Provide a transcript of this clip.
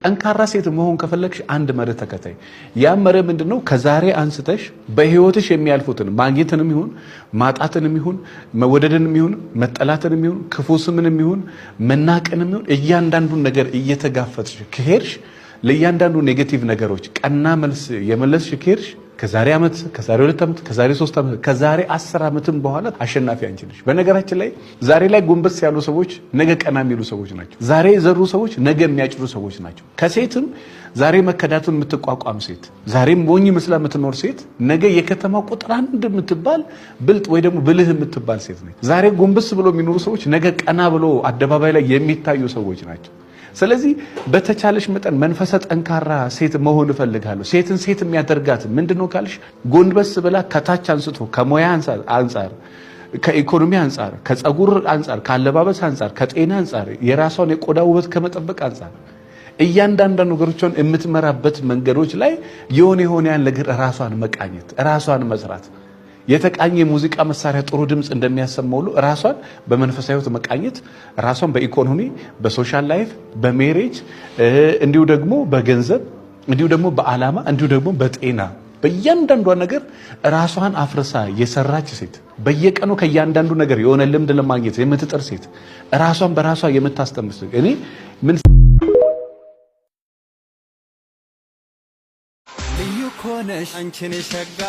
ጠንካራ ሴት መሆን ከፈለግሽ አንድ መርህ ተከታይ። ያ መርህ ምንድነው? ከዛሬ አንስተሽ በህይወትሽ የሚያልፉትን ማግኘትንም ይሁን ማጣትንም ይሁን መወደድንም ይሁን መጠላትንም ይሁን ክፉ ስምንም ይሁን መናቅንም ይሁን እያንዳንዱን ነገር እየተጋፈጥሽ ከሄድሽ ለእያንዳንዱ ኔጌቲቭ ነገሮች ቀና መልስ የመለስሽ ከሄድሽ ከዛሬ አመት ከዛሬ 2 አመት ከዛሬ 3 አመት ከዛሬ 10 አመትም በኋላ አሸናፊ አንቺ ነሽ። በነገራችን ላይ ዛሬ ላይ ጎንበስ ያሉ ሰዎች ነገ ቀና የሚሉ ሰዎች ናቸው። ዛሬ የዘሩ ሰዎች ነገ የሚያጭዱ ሰዎች ናቸው። ከሴትም ዛሬ መከዳቱን የምትቋቋም ሴት፣ ዛሬም ሞኝ መስላ የምትኖር ሴት ነገ የከተማው ቁጥር 1 የምትባል ብልጥ ወይ ደግሞ ብልህ የምትባል ሴት ነች። ዛሬ ጎንበስ ብሎ የሚኖሩ ሰዎች ነገ ቀና ብሎ አደባባይ ላይ የሚታዩ ሰዎች ናቸው። ስለዚህ በተቻለሽ መጠን መንፈሰ ጠንካራ ሴት መሆን እፈልጋለሁ። ሴትን ሴት የሚያደርጋት ምንድነው ካልሽ ጎንበስ ብላ ከታች አንስቶ ከሞያ አንፃር ከኢኮኖሚ አንፃር ከፀጉር አንፃር ከአለባበስ አንፃር ከጤና አንፃር የራሷን የቆዳ ውበት ከመጠበቅ አንፃር እያንዳንዱ ነገሮችን የምትመራበት መንገዶች ላይ የሆነ ያን ነገር ራሷን መቃኘት ራሷን መስራት የተቃኘ ሙዚቃ መሳሪያ ጥሩ ድምጽ እንደሚያሰማው ሁሉ ራሷን በመንፈሳዊ ህይወት መቃኘት ራሷን በኢኮኖሚ በሶሻል ላይፍ በሜሬጅ እንዲሁ ደግሞ በገንዘብ እንዲሁ ደግሞ በአላማ እንዲሁ ደግሞ በጤና በእያንዳንዱ ነገር ራሷን አፍርሳ የሰራች ሴት በየቀኑ ከእያንዳንዱ ነገር የሆነ ልምድ ለማግኘት የምትጥር ሴት ራሷን በራሷ የምታስተምር እኔ ምን ልዩ ኮነሽ አንቺ ነሽ ሸጋ